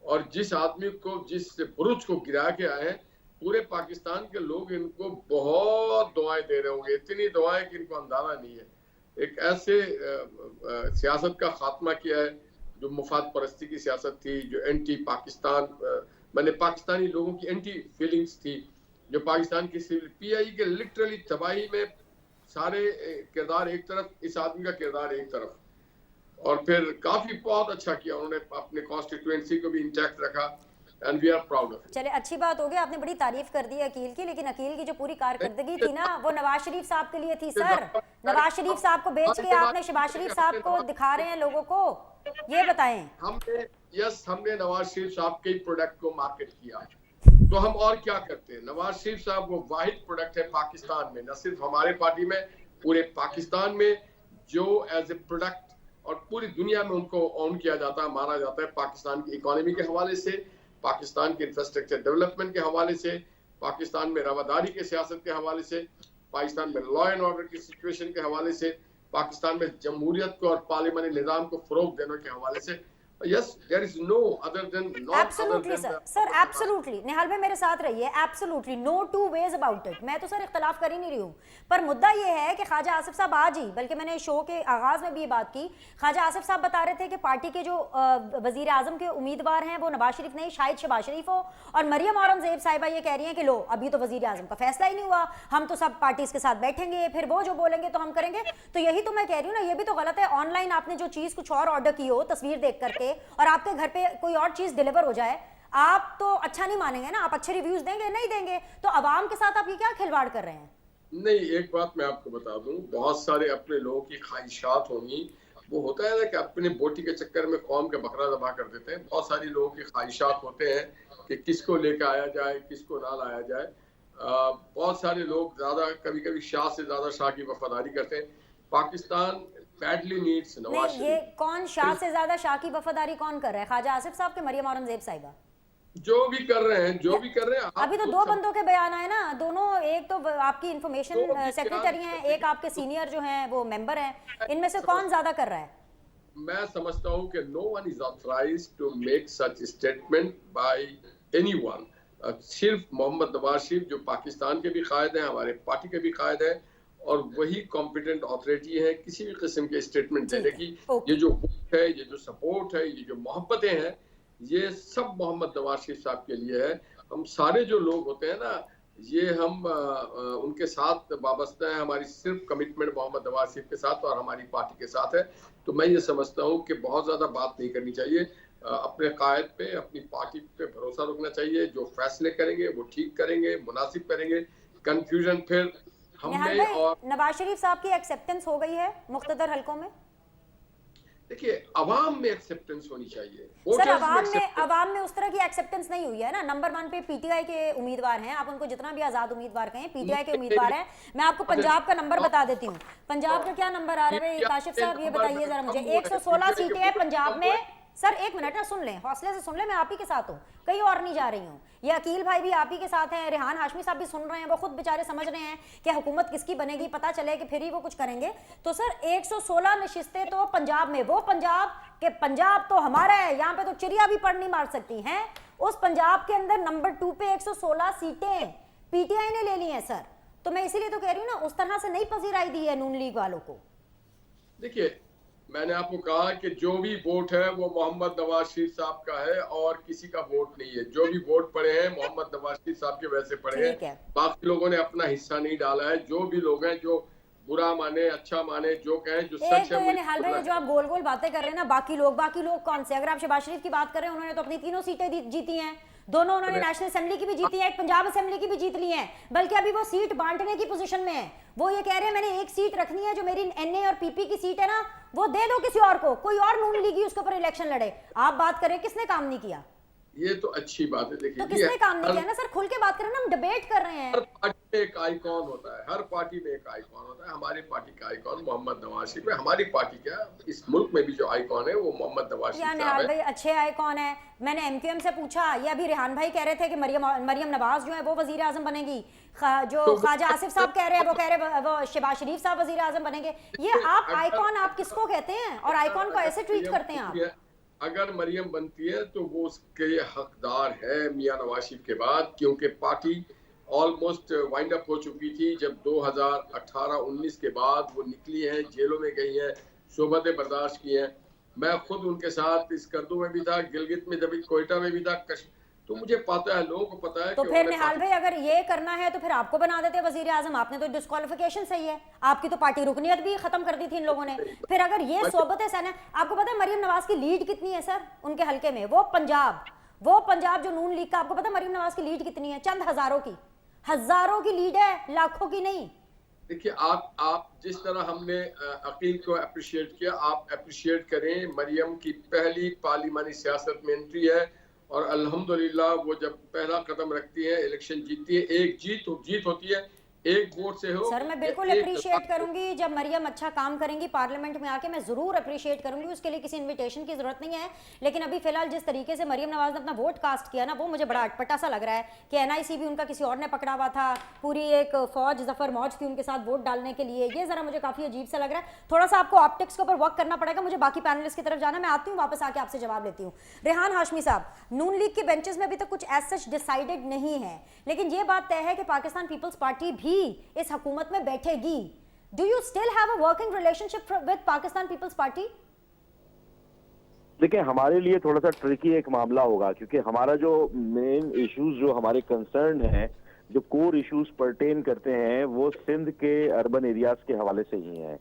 और जिस आदमी को, जिस बुरुज को गिरा के आए हैं, पूरे पाकिस्तान के लोग इनको बहुत दुआएं दे रहे होंगे, इतनी दुआएं कि इनको अंदाजा नहीं है। एक ऐसे सियासत का खात्मा किया है जो मुफाद परस्ती की सियासत थी, जो एंटी पाकिस्तान, मैंने पाकिस्तानी लोगों की एंटी फीलिंग्स थी, जो पाकिस्तान की सिविल पीआई के लिटरली तबाही में सारे किरदार एक तरफ, इस आदमी का किरदार एक तरफ। और फिर काफी बहुत अच्छा किया उन्होंने, अपने कॉन्स्टिट्यूएंसी को भी इंटैक्ट रखा and we are proud of it. चले अच्छी बात हो गई, आपने बड़ी तारीफ कर दी अकील की, लेकिन अकील की जो पूरी कारकर्दगी थी ना वो नवाज शरीफ साहब के लिए थी सर। नवाज शरीफ साहब को बेच के आपने शहबाज शरीफ साहब को दिखा रहे हैं लोगों को, ये बताएं। हमने नवाज शरीफ साहब के प्रोडक्ट को मार्केट किया, तो हम और क्या करते हैं। नवाज शरीफ साहब वो वाहिद प्रोडक्ट है पाकिस्तान में, न सिर्फ हमारे पार्टी में, पूरे पाकिस्तान में, जो एज ए प्रोडक्ट और पूरी दुनिया में उनको ऑन किया जाता है, माना जाता है। पाकिस्तान की इकोनॉमी के हवाले से, पाकिस्तान के इंफ्रास्ट्रक्चर डेवलपमेंट के हवाले से, पाकिस्तान में रवादारी के सियासत के हवाले से, पाकिस्तान में लॉ एंड ऑर्डर की सिचुएशन के हवाले से, पाकिस्तान में जमहूरियत को और पार्लियामानी निज़ाम को फरोग देने के हवाले से। Yes, there is no other than not Absolutely, sir. Sir, absolutely. निहाल भाई मेरे साथ रहिए। Absolutely, no two ways about it. मैं तो सर इख्तलाफ कर ही नहीं रही हूँ, पर मुद्दा ये है कि ख्वाजा आसिफ साहब आज ही, बल्कि मैंने शो के आगाज में भी ये बात की, ख्वाजा आसिफ साहब बता रहे थे कि पार्टी के जो वजीर आजम के उम्मीदवार हैं वो नवाज शरीफ नहीं, शायद शहबाज शरीफ हो, और मरियम औरंगजेब साहिबा ये कह रही हैं कि लो अभी तो वजीर आजम का फैसला ही नहीं हुआ, हम तो सब पार्टीज के साथ बैठेंगे, फिर वो जो बोलेंगे तो हम करेंगे। तो यही तो मैं कह रही हूँ ना, ये भी तो गलत है। ऑनलाइन आपने जो चीज कुछ और ऑर्डर की हो तस्वीर देख करके, और आपके घर पे कोई और चीज डिलीवर हो जाए, आप तो अच्छा नहीं मानेंगे ना, आप अच्छे रिव्यूज देंगे नहीं देंगे, तो अवाम के साथ आप ये क्या खिलवाड़ कर रहे हैं? नहीं, एक बात मैं आपको बता दूं, बहुत सारे अपने लोगों की ख्वाहिशात होंगी, वो होता है ना कि अपने बोटी के चक्कर में कौम का बकरा दबा कर देते हैं। बहुत सारी लोगों की ख्वाहिशात होते हैं कि किसको लेकर आया जाए, किसको ना लाया जाए। बहुत सारे लोग ज्यादा, कभी कभी शाह से ज्यादा शाह की वफादारी करते हैं। Pakistan badly needs Nawaz Sharif. ये कौन शाह से ज्यादा शाह की वफादारी कौन कर रहा है? ख्वाजा आसिफ साहब के मरियम औरंगजेब साहिबा? जो भी कर रहे हैं, जो भी कर रहे हैं। अभी तो दो बंदों के बयान आए ना, दोनों, एक तो आपकी इंफॉर्मेशन सेक्रेटरी हैं, एक आपके सीनियर जो हैं वो मेंबर हैं, इनमें से कौन ज्यादा कर रहा है? मैं समझता हूं कि no one is authorised to make such statement by anyone. सिर्फ मोहम्मद नवाज शरीफ जो पाकिस्तान के भी कायद हैं, हमारे पार्टी के भी कायद हैं, और वही कॉम्पिटेंट अथॉरिटी है किसी भी किस्म के स्टेटमेंट देने की। ये जो वोट है, ये जो सपोर्ट है, ये जो मोहब्बतें हैं, ये सब मोहम्मद नवाज शरीफ साहब के लिए है। हम सारे जो लोग होते हैं ना, ये हम उनके साथ वाबस्ता है। हमारी सिर्फ कमिटमेंट मोहम्मद नवाज शरीफ के साथ और हमारी पार्टी के साथ है। तो मैं ये समझता हूँ कि बहुत ज्यादा बात नहीं करनी चाहिए, अपने कायद पे, अपनी पार्टी पे भरोसा रखना चाहिए। जो फैसले करेंगे वो ठीक करेंगे, मुनासिब करेंगे। कंफ्यूजन फिर हमने और नवाज शरीफ साहब की एक्सेप्टेंस हो गई है मुख्तदर हलकों में। देखिए, अवाम में एक्सेप्टेंस होनी चाहिए सर। अवाम में उस तरह की एक्सेप्टेंस नहीं हुई है ना। नंबर 1 पे पीटीआई के उम्मीदवार हैं, आप उनको जितना भी आजाद उम्मीदवार कहें, पीटीआई के उम्मीदवार हैं। मैं आपको पंजाब का नंबर बता देती हूँ। पंजाब का क्या नंबर आ रहा है काशिफ साहब, ये बताइए जरा मुझे। 116 सीटें हैं पंजाब में। सर एक मिनट ना, सुन लें, हौसले से सुन लें, मैं आप ही के साथ हूँ, कहीं और नहीं जा रही हूँ। ये अकील भाई भी आप ही के साथ हैं, रेहान हाशमी साहब भी सुन रहे हैं, वो खुद बेचारे समझ रहे हैं कि हुकूमत किसकी बनेगी, पता चले कि फिर ही वो कुछ करेंगे। तो सर 116 नशिस्तें तो पंजाब में, वो पंजाब के, पंजाब तो हमारा है, यहाँ पे तो चिड़िया भी पड़ नहीं मार सकती हैं। उस पंजाब के अंदर नंबर 2 पे 116 सीटें पीटीआई ने ले ली हैं सर। तो मैं इसीलिए तो कह रही हूँ ना, उस तरह से नहीं पजीराई दी है नून लीग वालों को। देखिए, मैंने आपको कहा कि जो भी वोट है वो मोहम्मद नवाज शरीफ साहब का है और किसी का वोट नहीं है। जो भी वोट पड़े हैं मोहम्मद नवाज शरीफ साहब के वैसे पड़े हैं, ठीक है। बाकी लोगों ने अपना हिस्सा नहीं डाला है। जो भी लोग हैं, जो बुरा माने अच्छा माने, जो कहें, जो एक सच तो है ये वो निहाल भाई, जो आप गोल गोल बातें कर रहे हैं ना, बाकी लोग कौन से? अगर आप शहबाज शरीफ की बात कर रहे हैं, उन्होंने तो अपनी तीनों सीटें जीती हैं, दोनों उन्होंने नेशनल असेंबली की भी जीती है, एक पंजाब असेंबली की भी जीत ली है, बल्कि अभी वो सीट बांटने की पोजीशन में है। वो ये कह रहे हैं मैंने एक सीट रखनी है, जो मेरी एनए और पीपी की सीट है ना, वो दे दो किसी और को, कोई और नून लीगी उसके ऊपर इलेक्शन लड़े। आप बात करें किसने काम नहीं किया? ये तो अच्छी बात है। देखिए, तो किसने काम नहीं किया ना सर? खुल के बात करें ना, हम डिबेट कर रहे हैं। हर पार्टी में एक आइकॉन होता है, हर पार्टी में एक आइकॉन होता है। हमारी पार्टी का आइकॉन मोहम्मद नवाज शरीफ है। हमारी पार्टी क्या, इस मुल्क में भी जो आइकॉन है वो मोहम्मद नवाज शरीफ साहब है। भाई अच्छे आइकॉन है। मैंने एमक्यूएम से पूछा, ये अभी रेहान भाई कह रहे थे कि मरियम नवाज जो है वो वजीर आजम बनेगी, जो ख्वाजा आसिफ साहब कह रहे हैं वो कह रहे हैं वो शहबाज शरीफ साहब वजीर आजम बनेंगे। ये आप आइकॉन आप किसको कहते हैं, और आइकॉन को ऐसे ट्रीट करते हैं आप? अगर मरियम बनती है तो वो उसके हकदार है मियां नवाज शरीफ के बाद, क्योंकि पार्टी ऑलमोस्ट वाइंड अप हो चुकी थी जब 2018-19 के बाद वो निकली हैं, जेलों में गई हैं, शोबतें बर्दाश्त की हैं। मैं खुद उनके साथ इस करदू में भी था, गिलगित में जब कोयटा में भी था, तो मुझे पता है, लोगों को पता है। तो फिर निहाल भाई अगर ये करना है तो फिर आपको बना देते वजीर आजम। आपने तो डिस्क्वालिफिकेशन सही है, आपकी तो पार्टी रुकनियत भी खत्म कर दी थी इन लोगों ने। फिर अगर ये सोबतें सहना, आपको पता है मरियम नवाज की लीड कितनी है सर उनके हल्के में? वो पंजाब जो नून लीग का, आपको पता है मरियम नवाज की लीड कितनी है? चंद हजारों की लीड है, लाखों की नहीं। देखिए, आप जिस तरह हमने अकील को अप्रिशिएट किया, आप अप्रिशिएट करें मरियम की पहली पार्लिमानी सियासत में एंट्री है, और अल्हम्दुलिल्लाह वो जब पहला कदम रखती है, इलेक्शन जीतती है, एक जीत होती है, एक वोट से हो। सर मैं बिल्कुल अप्रिशिएट करूंगी जब मरियम अच्छा काम करेंगी पार्लियामेंट में आके, मैं जरूर अप्रिशिएट करूंगी, उसके लिए किसी इनविटेशन की जरूरत नहीं है। लेकिन अभी फिलहाल जिस तरीके से मरियम नवाज ने अपना वोट कास्ट किया ना, वो मुझे बड़ा अटपटा सा लग रहा है कि एनआईसी भी उनका किसी और ने पकड़ा हुआ था, पूरी एक फौज जफर मौज थी उनके साथ वोट डालने के लिए। ये जरा मुझे काफी अजीब सा लग रहा है। थोड़ा सा आपको ऑप्टिक्स के ऊपर वर्क करना पड़ेगा। मुझे बाकी पैनलिस्ट की तरफ जाना, मैं आती हूँ, वापस आके आपसे जवाब लेती हूँ। रेहान हाशमी साहब, नून लीग के बेंचेस में अभी तक कुछ एज सच डिसाइडेड नहीं है, लेकिन ये बात तय है कि पाकिस्तान पीपल्स पार्टी भी इस हुकूमत में बैठेगी। Do you still have a working relationship with Pakistan Peoples Party? देखिए, हमारे लिए थोड़ा सा ट्रिकी एक मामला होगा, क्योंकि हमारा जो मेन इश्यूज, जो हमारे कंसर्न हैं, जो कोर इश्यूज पर्टेन करते हैं, वो सिंध के अर्बन एरियाज के हवाले से ही हैं।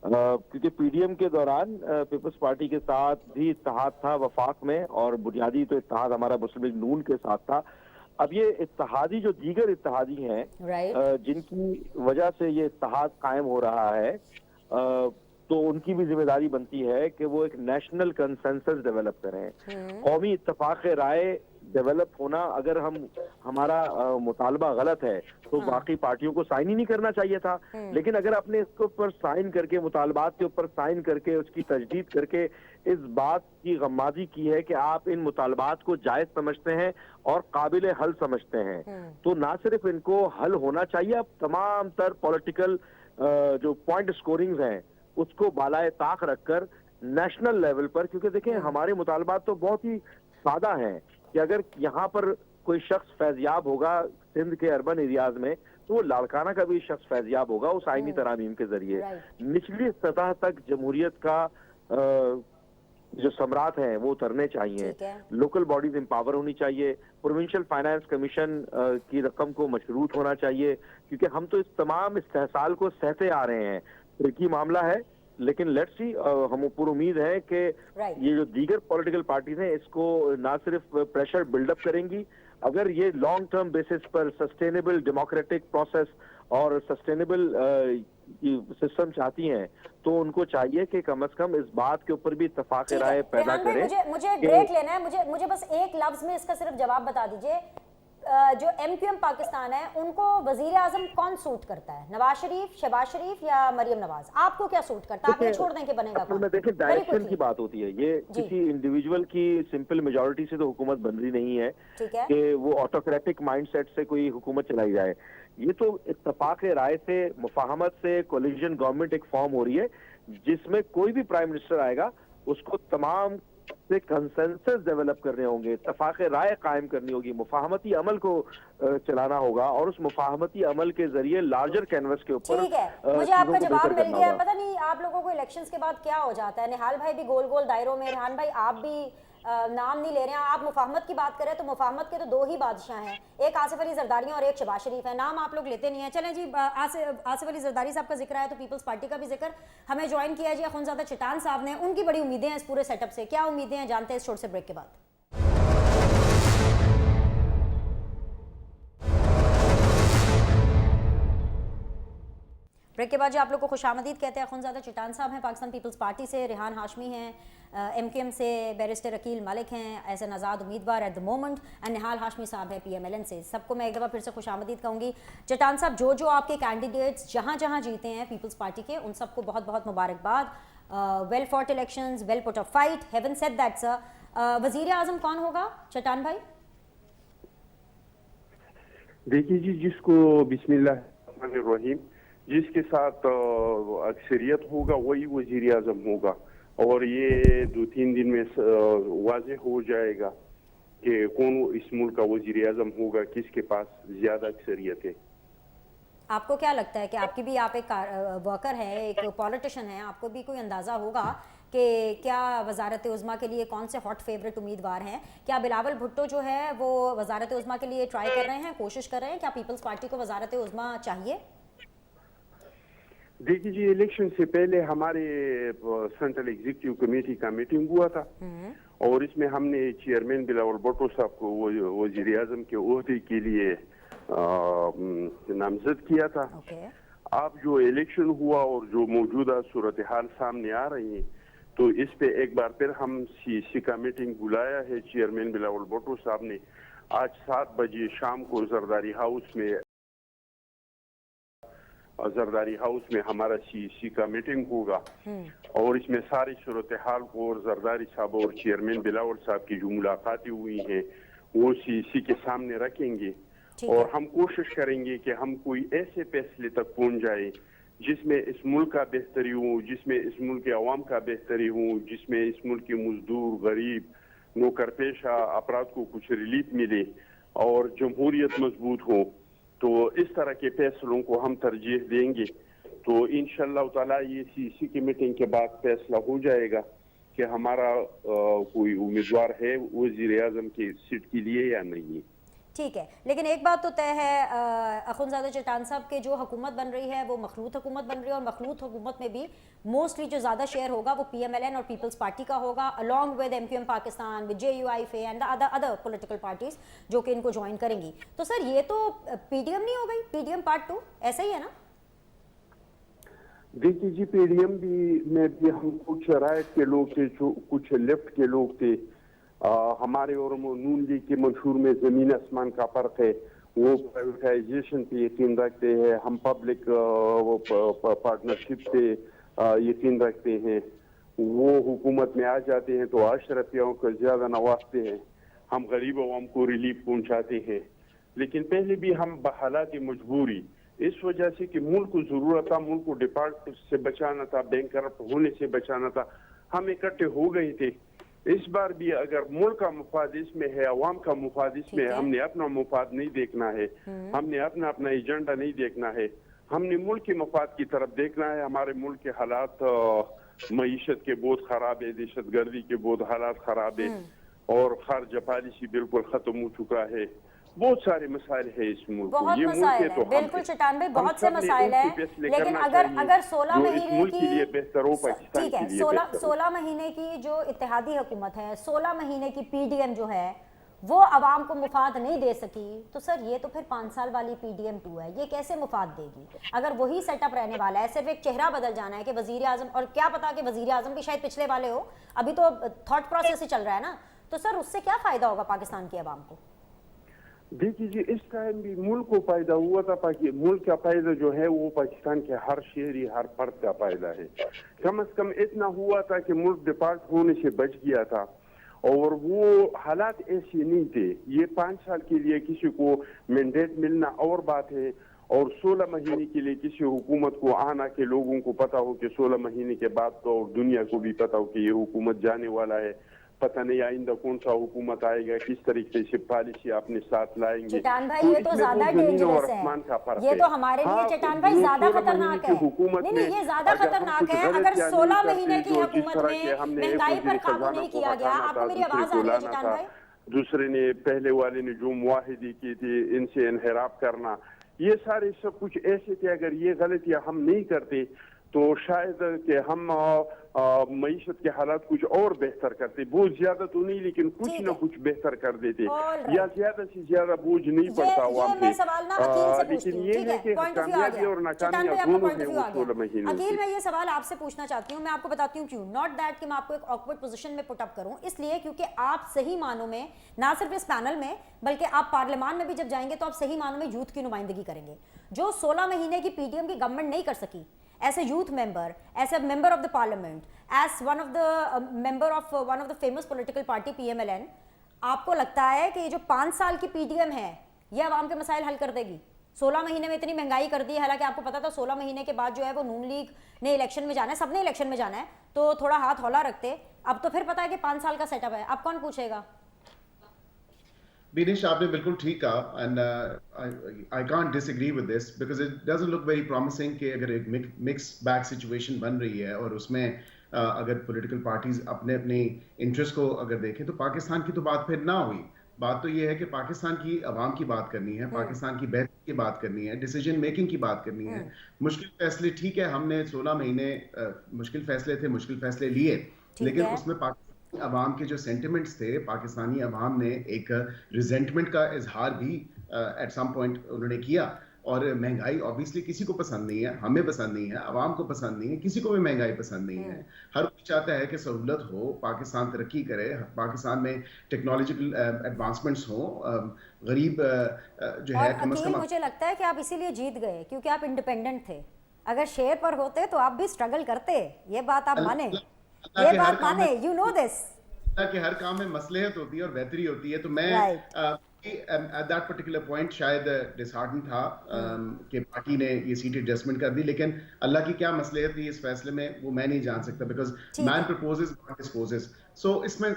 क्योंकि पीडीएम के दौरान पीपल्स पार्टी के साथ भी इत्तेहाद था वफाक में, और बुनियादी तो इत्तेहाद हमारा मुस्लिम लीग नून के साथ था। अब ये इत्तेहादी जो दीगर इत्तेहादी हैं, जिनकी वजह से ये इत्तेहाद कायम हो रहा है, तो उनकी भी जिम्मेदारी बनती है कि वो एक नेशनल कंसेंसस डेवलप करें। कौमी इत्तेफाक राय डेवलप होना, अगर हमारा मुतालबा गलत है तो बाकी पार्टियों को साइन ही नहीं करना चाहिए था। लेकिन अगर आपने इसके ऊपर साइन करके, मुतालबात के ऊपर साइन करके, उसकी तजदीद करके इस बात की गम्माजी की है कि आप इन मुतालबात को जायज समझते हैं और काबिल हल समझते हैं, तो ना सिर्फ इनको हल होना चाहिए, अब तमाम तर पॉलिटिकल जो पॉइंट स्कोरिंग्स हैं उसको बालाए ताक रखकर नेशनल लेवल पर, क्योंकि देखें हमारे मुतालबात तो बहुत ही सादा हैं कि अगर यहाँ पर कोई शख्स फैजियाब होगा सिंध के अर्बन एरियाज में, तो वो लाड़काना का भी शख्स फैजियाब होगा उस आईनी तरामीम के जरिए। निचली सतह तक जमहूरियत का जो सम्राट हैं वो उतरने चाहिए, लोकल बॉडीज एम्पावर होनी चाहिए, प्रोविंशियल फाइनेंस कमीशन की रकम को मशरूत होना चाहिए, क्योंकि हम तो इस तमाम इस्तेहसाल को सहते आ रहे हैं। ट्रिकी मामला है, लेकिन लेट्स सी, हम पूरी उम्मीद है कि ये जो दीगर पॉलिटिकल पार्टीज हैं इसको ना सिर्फ प्रेशर बिल्डअप करेंगी, अगर ये लॉन्ग टर्म बेसिस पर सस्टेनेबल डेमोक्रेटिक प्रोसेस और सस्टेनेबल सिस्टम चाहती हैं, तो उनको चाहिए कि कम से कम इस बात के ऊपर भी इत्तेफाक राय पैदा करें। मुझे ब्रेक लेना है, मुझे बस एक लफ्ज में इसका सिर्फ जवाब बता दीजिए। जो एमक्यूएम पाकिस्तान है उनको वजीर आजम कौन सूट करता है, नवाज शरीफ, शहबाज शरीफ या मरियम नवाज? आपको क्या सूट करता है? आप ये छोड़ दें कि बनेगा कौन? में देखिए, डायरेक्शन की बात होती है, ये किसी इंडिविजुअल की सिंपल मेजॉरिटी से तो हुकूमत बन रही नहीं है कि वो ऑटोक्रेटिक माइंडसेट से कोई हुकूमत चलाई जाए। ये तो इत्तेफाक राय से, मुफाहमत से कोलिशन गवर्नमेंट एक फॉर्म हो रही है, जिसमें कोई भी प्राइम मिनिस्टर आएगा उसको तमाम से कंसेंसस डेवलप करने होंगे, इत्तेफाक राय कायम करनी होगी, मुफाहमती अमल को चलाना होगा, और उस मुफाहमती अमल के जरिए लार्जर कैनवस के ऊपर ठीक है, मुझे आपका जवाब मिल गया। पता नहीं आप लोगों को इलेक्शंस के बाद क्या हो जाता है? निहाल भाई भी गोल गोल दायरों में, रेहान भाई आप भी नाम नहीं ले रहे हैं। आप मुफाहमत की बात करें तो मुफाहमत के तो दो ही बादशाह हैं, एक आसिफ अली जरदारी और एक शहबाज शरीफ है। नाम आप लोग लेते नहीं है। चलें जी, आसिफ अली जरदारी साहब का जिक्र है तो पीपल्स पार्टी का भी जिक्र हमें ज्वाइन किया जी अखुनज़ादा चट्टान साहब ने। उनकी बड़ी उम्मीदें हैं इस पूरे सेटअप से। क्या उम्मीदें हैं जानते हैं इस छोटे से ब्रेक के बाद। ब्रेक के बाद जी आप लोग को खुशामदीद कहते हैं। अखुनज़ादा चट्टान साहब हैं पाकिस्तान पीपल्स पार्टी से, रेहान हाशमी हैं MKM से, बैरिस्टर अकील मलिक हैं एज एन आज़ाद उम्मीदवार एट द मोमेंट, एंड निहाल हाशमी साहब है PMLN से। सबको मैं एक दफ़ा फिर से खुशामदीद कहूँगी। चट्टान साहब, जो जो आपके कैंडिडेट्स जहाँ जहाँ जीते हैं पीपल्स पार्टी के, उन सबको बहुत बहुत मुबारकबाद। Well fought elections, well put a fight, having said that sir. वज़ीर आज़म कौन होगा चट्टान भाई? देखिए जी, जिसको बिस्मिल्लाहिर्रहमानिर्रहीम जिसके साथ अक्सरियत होगा वही वजीर आजम होगा, और ये 2-3 दिन में वाज़ेह हो जाएगा कि कौन इस मुल्क का वजीर आजम होगा, किसके पास ज्यादा अक्सरियत है। आपको क्या लगता है कि आपकी भी, आप एक वर्कर हैं, एक पॉलिटिशियन हैं, आपको भी कोई अंदाज़ा होगा कि क्या वजारत उज़्मा के लिए कौन से हॉट फेवरेट उम्मीदवार हैं? क्या बिलावल भुट्टो जो है वो वजारत उज़्मा के लिए ट्राई कर रहे हैं, कोशिश कर रहे हैं? क्या पीपल्स पार्टी को वजारत उज़्मा चाहिए? देखिए जी, इलेक्शन से पहले हमारे सेंट्रल एग्जीक्यूटिव कमेटी का मीटिंग हुआ था और इसमें हमने चेयरमैन बिलावल भुट्टो साहब को वजीर आजम के ओहदे के लिए नामजद किया था। अब जो इलेक्शन हुआ और जो मौजूदा सूरत हाल सामने आ रही है, तो इस पे एक बार फिर हम CEC का मीटिंग बुलाया है चेयरमैन बिलावल भुट्टो साहब ने। आज 7 बजे शाम को जरदारी हाउस में हमारा CEC का मीटिंग होगा और इसमें सारी सूरत हाल को और जरदारी साहब और चेयरमैन बिलावल साहब की जो मुलाकातें हुई हैं वो CEC के सामने रखेंगे और हम कोशिश करेंगे कि हम कोई ऐसे फैसले तक पहुंच जाए जिसमें इस मुल्क का बेहतरी हो, जिसमें इस मुल्क के अवाम का बेहतरी हो, जिसमें इस मुल्क के मजदूर, गरीब, नौकर पेशा अफराद को कुछ रिलीफ मिले और जमहूरियत मजबूत हो। तो इस तरह के फैसलों को हम तरजीह देंगे। तो इंशाअल्लाह ताला ये CEC की मीटिंग के बाद फैसला हो जाएगा कि हमारा कोई उम्मीदवार है वज़ीर आज़म की सीट के लिए या नहीं। ठीक है, लेकिन एक बात तो तय है अखुनज़ादा चट्टान साहब के, जो हुकूमत बन रही है वो मखलूत हुकूमत बन रही है और मखलूत हुकूमत में भी मोस्टली जो ज़्यादा शेयर होगा वो PMLN और पीपल्स पार्टी का होगा, along with MQM Pakistan, with JUIFA and other political parties जो कि इनको ज्वाइन करेंगी। तो सर ये तो PDM नहीं हो गई, PDM पार्ट 2 ऐसा ही है ना? देखिए जी, PDM में भी हम कुछ राइट के लोग थे, कुछ लेफ्ट के लोग थे। हमारे और नून लीग के मंशूर में जमीन आसमान का फर्क है। वो प्राइवेटाइजेशन पे यकीन रखते हैं, हम पब्लिक पार्टनरशिप पे यकीन रखते हैं। वो हुकूमत में आ जाते हैं तो अशरफियों को ज्यादा नवाजते हैं, हम गरीब अवाम को रिलीफ पहुंचाते हैं। लेकिन पहले भी हम बहालात मजबूरी इस वजह से कि मुल्क को जरूरत था, मुल्क को डिफॉल्ट से बचाना था, बैंक करप्ट होने से बचाना था, हम इकट्ठे हो गए थे। इस बार भी अगर मुल्क का मुफाद इसमें है, अवाम का मुफाद इसमें है, हमने अपना मुफाद नहीं देखना है, हमने अपना एजेंडा नहीं देखना है, हमने मुल्क के मुफाद की तरफ देखना है। हमारे मुल्क के हालात मईशत के बहुत खराब है, दहशत गर्दी के बहुत हालात खराब है और खारजा पॉलिसी बिल्कुल खत्म हो चुका है। बहुत सारे मसाइल है इस मुल्क को। बहुत मसाइल है, बिल्कुल चट्टान भाई, बहुत से मसाइल है। लेकिन अगर 16 महीने की, ठीक है, 16 महीने की जो इत्तेहादी हुकूमत है, 16 महीने की PDM जो है वो अवाम को मुफाद नहीं दे सकी, तो सर ये तो फिर 5 साल वाली PDM 2 है, ये कैसे मुफाद देगी? अगर वही सेटअप रहने वाला है, सिर्फ एक चेहरा बदल जाना है कि वजीर आजम, और क्या पता कि वजीर आजम भी शायद पिछले वाले हो, अभी तो थॉट प्रोसेस ही चल रहा है ना, तो सर उससे क्या फायदा होगा पाकिस्तान की अवाम को? देखिए जी, इस टाइम भी मुल्क को फायदा हुआ था। मुल्क का फायदा जो है वो पाकिस्तान के हर शहरी, हर फर्द का फायदा है। कम से कम इतना हुआ था कि मुल्क डिफॉल्ट होने से बच गया था और वो हालात ऐसे नहीं थे। ये 5 साल के लिए किसी को मैंडेट मिलना और बात है, और 16 महीने के लिए किसी हुकूमत को आना के लोगों को पता हो कि 16 महीने के बाद तो दुनिया को भी पता हो कि ये हुकूमत जाने वाला है, पता नहीं आइंदा कौन सा हुकूमत आएगा, किस तरीके से पॉलिसी अपने साथ लाएंगे। चट्टान भाई ये तो ज्यादा डेंजरस है, ये तो हमारे लिए चट्टान भाई ज्यादा खतरनाक है। नहीं, ये ज्यादा खतरनाक है। अगर 16 महीने की हुकूमत में महंगाई पर काबू नहीं किया गया, आपको मेरी आवाज आ रही है चट्टान भाई? दूसरे ने, पहले वाले ने जो मुआहिदी की थी, इनसे इनहराफ करना, ये सारे सब कुछ ऐसे थे। अगर ये गलतियां हम नहीं करते तो शायद कि हम मईशत के हालात कुछ और बेहतर करते, बहुत ज्यादा तो नहीं लेकिन कुछ न कुछ बेहतर कर देते, या ज्यादा से ज्यादा बोझ नहीं पड़ता अवाम पे। लेकिन ये है कि कामयाबी और नाकामियां दोनों हैं वो 16 महीने। अकील, मैं ये सवाल आपसे पूछना चाहती हूँ, मैं आपको बताती हूँ क्यों। नॉट दैट कि मैं आपको एक ऑकवर्ड पोजीशन में पुट अप करूँ, इसलिए क्योंकि आप सही मानों में, ना सिर्फ इस पैनल में बल्कि आप पार्लियामान में भी जब जाएंगे तो आप सही मानों में यूथ की नुमाइंदगी करेंगे। जो 16 महीने की पीडीएम की गवर्नमेंट नहीं कर सकी, as a youth member, as a member of the parliament, as one of the member of one of the famous political party PMLN, आपको लगता है कि ये जो 5 साल की पीडीएम है ये आवाम के मसाइल हल कर देगी? 16 महीने में इतनी महंगाई कर दी है, हालांकि आपको पता था 16 महीने के बाद जो है वो नून लीग ने इलेक्शन में जाना है, सबने इलेक्शन में जाना है, तो थोड़ा हाथ हौला रखते। अब तो फिर पता है कि 5 साल का सेटअप है, अब कौन पूछेगा? Binish, आपने बिल्कुल ठीक कहा, and I can't disagree with this because it doesn't look very promising कि अगर एक मिक्स बैग सिचुएशन बन रही है और उसमें अगर पॉलिटिकल पार्टीज अपने अपने इंटरेस्ट को अगर देखें तो पाकिस्तान की तो बात फिर ना हुई। बात तो ये है कि पाकिस्तान की आवाम की बात करनी है, पाकिस्तान की बेहतरी की बात करनी है, डिसीजन मेकिंग की बात करनी है। मुश्किल फैसले, ठीक है, हमने 16 महीने मुश्किल फैसले थे, मुश्किल फैसले लिए, लेकिन उसमें अवाम के जो सेंटिमेंट्स थे, पाकिस्तानी अवाम ने एक रिजेंटमेंट का इजहार भी एट सम पॉइंट उन्होंने किया। और महंगाई ऑब्वियसली किसी को पसंद नहीं है, हमें पसंद नहीं है, अवाम को पसंद नहीं है, किसी को भी महंगाई पसंद नहीं है। हर कोई चाहता है कि सहूलत हो, पाकिस्तान तरक्की करे, पाकिस्तान में टेक्नोलॉजिकल एडवांसमेंट्स हो, गरीब जो है कम से कम। मुझे लगता है कि आप इसीलिए जीत गए क्योंकि आप इंडिपेंडेंट थे। अगर शेयर पर होते तो आप भी स्ट्रगल करते, ये बात आप माने, ये बात माने, यू नो दिस कि हर काम में मसलहत होती है और बेहतरी होती है। तो मैं एट दैट पर्टिकुलर पॉइंट शायद डिसहार्टन था कि पार्टी ने ये सीट एडजस्टमेंट कर दी, लेकिन अल्लाह की क्या मसलहत थी इस फैसले में वो मैं नहीं जान सकता, because man proposes God disposes. So इसमें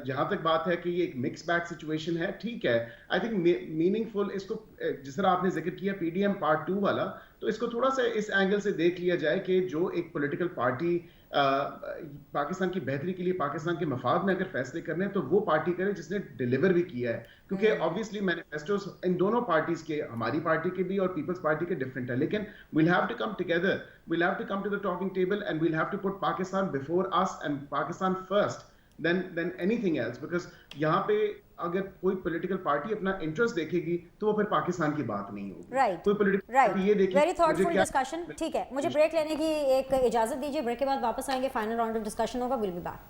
जहां तक बात है कि ये एक मिक्स बैग सिचुएशन है, ठीक है, आई थिंक मीनिंगफुल इसको, जिस तरह आपने जिक्र किया पीडीएम पार्ट 2 वाला, तो इसको थोड़ा सा इस एंगल से देख लिया जाए कि जो एक पॉलिटिकल पार्टी पाकिस्तान की बेहतरी के लिए, पाकिस्तान के मफाद में अगर फैसले करने हैं तो वो पार्टी करे जिसने डिलीवर भी किया है। क्योंकि ऑब्वियसली मैनिफेस्टोस इन दोनों पार्टीज के, हमारी पार्टी के भी और पीपल्स पार्टी के डिफरेंट है, लेकिन we'll have to come together, we'll have to come to the talking table and we'll have to put Pakistan before us and Pakistan first than anything else, because यहाँ पे अगर कोई political party अपना interest देखेगी तो वो फिर पाकिस्तान की बात नहीं होगी। राइट, कोई पॉलिटिकल पार्टी ये देखेगी। Very thoughtful discussion. ठीक है, मुझे ब्रेक लेने की एक इजाजत दीजिए, ब्रेक के बाद वापस आएंगे, फाइनल राउंड ऑफ डिस्कशन होगा, will be back.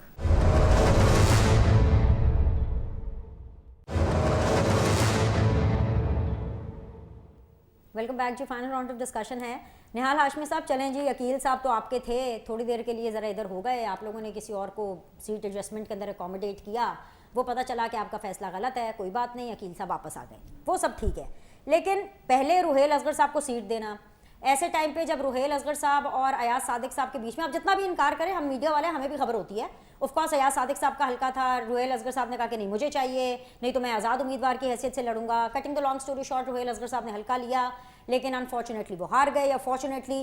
Welcome back जी, फाइनल राउंड ऑफ डिस्कशन है। निहाल हाशमी साहब चलें जी, अकील साहब तो आपके थे, थोड़ी देर के लिए ज़रा इधर हो गए, आप लोगों ने किसी और को सीट एडजस्टमेंट के अंदर अकोमोडेट किया, वो पता चला कि आपका फैसला गलत है, कोई बात नहीं, अकील साहब वापस आ गए, वो सब ठीक है। लेकिन पहले रुहेल असगर साहब को सीट देना, ऐसे टाइम पे जब रुहेल असगर साहब और अयाज सादिक साहब के बीच में, आप जितना भी इनकार करें, हम मीडिया वाले, हमें भी खबर होती है, ऑफकोर्स अयाज सादिक साहब का हल्का था, रुहेल असगर साहब ने कहा कि नहीं मुझे चाहिए, नहीं तो मैं आज़ाद उम्मीदवार की हैसियत से लड़ूंगा। Cutting the long story short, Ruhail Asghar साहब ने हल्का लिया, लेकिन अनफॉर्चुनेटली वो हार गए, या फॉर्चुनेटली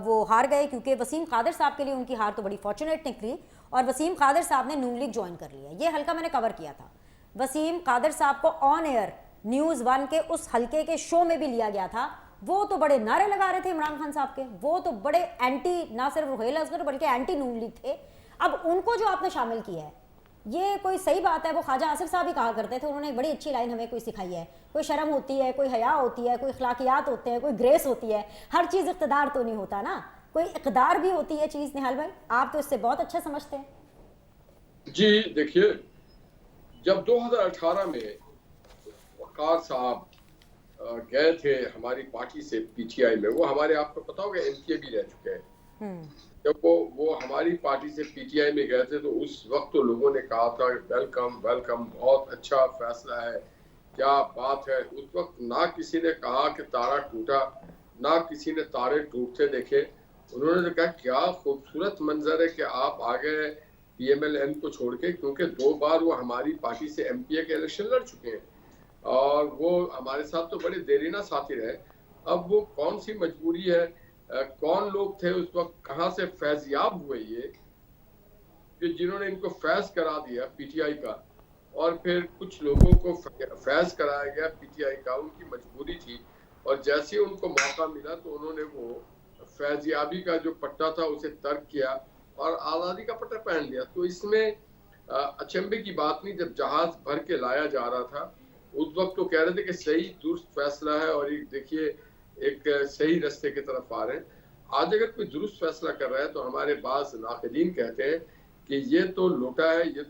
वो हार गए क्योंकि वसीम कादिर साहब के लिए उनकी हार तो बड़ी फॉर्चुनेट निकली, और वसीम कादिर साहब ने नून लीग ज्वाइन कर लिया। ये हल्का मैंने कवर किया था, वसीम कादिर साहब को ऑन एयर न्यूज़ 1 के उस हल्के के शो में भी लिया गया था। वो तो बड़े नारे लगा रहे थे इमरान खान साहब के, वो तो बड़े एंटी, ना सिर्फ रुहेल असगर बल्कि एंटी नून लीग थे। अब उनको जो आपने शामिल किया है, ये कोई सही बात है? वो ख्वाजा आसिफ साहब ही कहा करते थे, उन्होंने एक बड़ी अच्छी लाइन हमें कोई सिखाई है, कोई शर्म होती है, कोई हया होती है, कोई अखलाकियात होते हैं, कोई ग्रेस होती है, हर चीज़ इक़्तिदार तो नहीं होता ना, कोई इक़्तिदार भी होती है चीज़। निहाल भाई आप तो इससे बहुत अच्छा समझते हैं। जी देखिए, जब 2018 में वकार साहब गए थे हमारी पार्टी से पीटीआई में, वो हमारे आपको पता होगा एमपीए भी रह चुके हैं, जब वो हमारी पार्टी से पीटीआई में गए थे तो उस वक्त तो लोगों ने कहा था वेलकम वेलकम, बहुत अच्छा फैसला है, क्या बात है। उस वक्त ना किसी ने कहा कि तारा टूटा, ना किसी ने तारे टूटते देखे। उन्होंने कहा क्या खूबसूरत मंजर है कि आप आ गए, PMLN को छोड़ के, क्योंकि 2 बार वो हमारी पार्टी से MPA के इलेक्शन लड़ चुके हैं और वो हमारे साथ तो बड़े देरीना साथी रहे। अब वो कौन सी मजबूरी है, कौन लोग थे उस वक्त, कहाँ से फैज़याब हुए ये कि जिन्होंने इनको फैज करा दिया PTI का, और फिर कुछ लोगों को फैज कराया गया PTI का, उनकी मजबूरी थी और जैसे उनको मौका मिला तो उन्होंने वो फैजियाबी का जो पट्टा था उसे तर्क किया और आज़ादी का पट्टा पहन लिया। तो इसमें अचंभे की बात नहीं, जब जहाज भर के लाया जा रहा था उस वक्त तो कह रहे थे कि सही दुरुस्त फैसला है और एक देखिए एक सही रास्ते की तरफ आ रहे हैं। आज अगर कोई दुरुस्त फैसला कर रहा है तो हमारे बाज नाक़दीन कहते हैं कि ये तो लोटा है, ये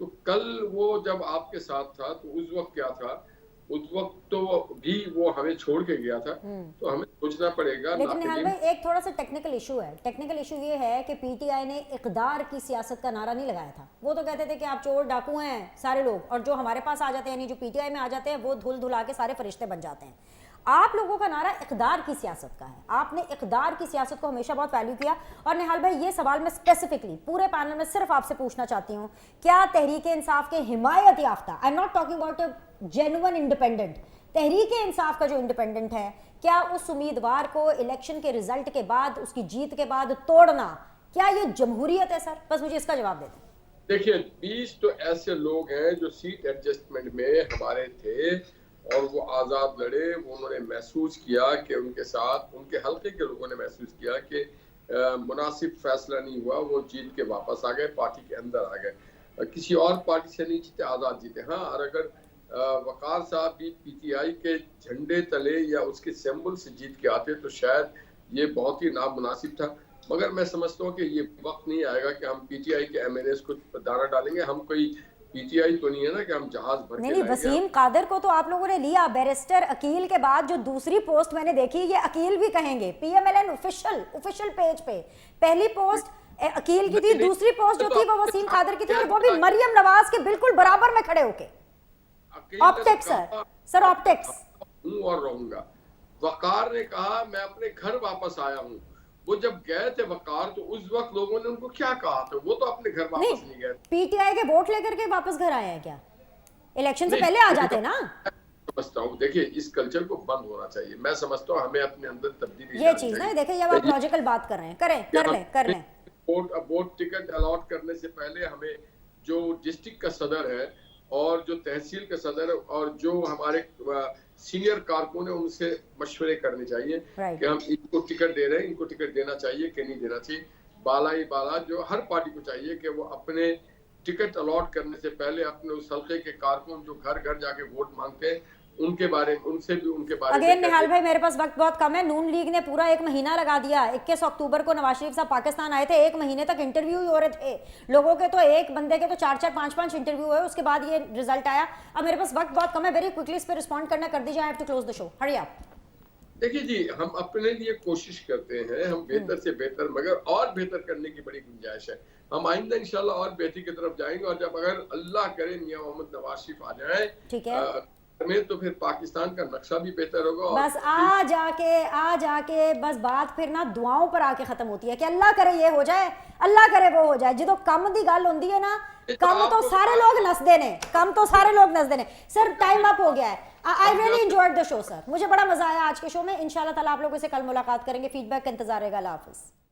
तो कल वो जब आपके साथ था तो उस वक्त क्या था, उस वक्त तो भी वो हमें छोड़ के गया था, तो हमें सोचना पड़ेगा। लेकिन निहाल भाई एक थोड़ा सा टेक्निकल इशू है। टेक्निकल इशू ये है कि PTI ने इक़दार की सियासत का नारा नहीं लगाया था। वो तो कहते थे कि आप चोर डाकू हैं सारे लोग, और जो हमारे पास आ जाते हैं यानी जो PTI में आ जाते हैं वो धुल धुला के सारे फरिश्ते बन जाते हैं। आप लोगों का नारा इक़दार की सियासत का है, आपने इक़दार की सियासत को हमेशा बहुत वैल्यू किया। और निहाल भाई ये सवाल मैं स्पेसिफिकली पूरे पैनल में सिर्फ आपसे पूछना चाहती हूँ, क्या तहरीक इंसाफ के हिमायत याफ्ता, I am not talking about a genuine independent, Tehreek Insaf का जो इंडिपेंडेंट है, क्या उस उम्मीदवार को इलेक्शन के रिजल्ट के बाद, उसकी जीत के बाद तोड़ना, क्या ये जमहूरियत है सर? बस मुझे इसका जवाब दे दें। देखिए 20 तो ऐसे लोग हैं जो सीट एडजस्टमेंट में हमारे थे और वो आज़ाद लड़े, वो उन्होंने महसूस किया कि उनके साथ उनके हल्के के लोगों ने महसूस किया कि मुनासिब फैसला नहीं हुआ, वो जीत के वापस आ गए, पार्टी के अंदर आ गए, किसी और पार्टी से नहीं जीते, आज़ाद जीते। हाँ, और अगर वकार साहब भी PTI के झंडे तले या उसके सिंबल से जीत के आते तो शायद ये बहुत ही नामुनासिब था, मगर मैं समझता हूँ कि ये वक्त नहीं आएगा कि हम PTI के MNAs को दाना डालेंगे। हम कोई PTI तो नहीं है ना कि हम जहाज भर के नहीं, वसीम कादर को तो आप लोगों ने लिया, बैरिस्टर अकील के बाद जो दूसरी पोस्ट मैंने देखी, ये अकील भी कहेंगे PMLN ऑफिशियल पेज पे पहली पोस्ट अकील की थी, दूसरी पोस्ट जो थी वो वसीम कादर की थी, और वो भी मरियम नवाज के बिल्कुल बराबर में खड़े होके। ऑप्टिक्स सर ऑप्टिक्स हूँ और रहूंगा। वकार ने कहा मैं अपने घर वापस आया हूँ, वो जब गए थे वकार तो उस वक्त लोगों ने उनको क्या कहा था, वो तो अपने घर वापस नहीं गए। PTI के वोट लेकर के वापस घर आए हैं क्या? इलेक्शन से पहले आ जाते ना। समझता हूँ, देखिए इस कल्चर को बंद होना चाहिए। मैं समझता हूँ हमें अपने अंदर तब्दीली ये चीज ना, देखिए जब आप लॉजिकल बात कर रहे हैं, कर लें। वोट टिकट अलॉट करने से पहले हमें जो डिस्ट्रिक्ट का सदर है और जो तहसील का सदर है और जो हमारे सीनियर कारकुन है उनसे मशवरे करने चाहिए कि हम इनको टिकट दे रहे हैं, इनको टिकट देना चाहिए कि नहीं देना चाहिए। बाला ही बाला जो हर पार्टी को चाहिए कि वो अपने टिकट अलॉट करने से पहले अपने उस हल्के के कारकुन जो घर घर जाके वोट मांगते हैं उनके बारे में, उनसे भी उनके बारे में। अगेन निहाल भाई मेरे पास वक्त बहुत कम है। नून लीग ने पूरा 1 महीना लगा दिया। 21 अक्टूबर को नवाज शरीफ साहब पाकिस्तान आए थे, 1 महीने तक इंटरव्यू ही हो रहे थे लोगों के, तो एक बंदे के तो 4-4 5-5 इंटरव्यू हुए, उसके बाद ये रिजल्ट आया। अब मेरे पास वक्त बहुत कम है, वेरी क्विकली इस पर रिस्पॉन्ड करना कर दीजिए। I have to close the show, Hari आप। देखिए जी, हम अपने लिए कोशिश करते हैं, हम बेहतर से बेहतर, मगर और बेहतर करने की बड़ी गुंजाइश है। हम आइंदा इंशाल्लाह और बेहतरी की तरफ जाएंगे, और जब अगर अल्लाह करे मियां मोहम्मद नवाज शरीफ आ जाए, ठीक है, में तो फिर पाकिस्तान का नक्शा भी बेहतर होगा। बस आ जाके बस बात फिर ना दुआओं पर आके खत्म होती है कि अल्लाह करे ये हो जाए, अल्लाह करे वो हो जाए। जो कम दी गल होंदी है ना, कम तो सारे लोग नसदे ने, सर टाइम अप हो गया है। I really enjoyed the show sir, मुझे बड़ा मजा आया आज के शो में। इंशाल्लाह ताला आप लोगों से कल मुलाकात करेंगे। फीडबैक का इंतजार रहेगा। अल्लाह हाफिज।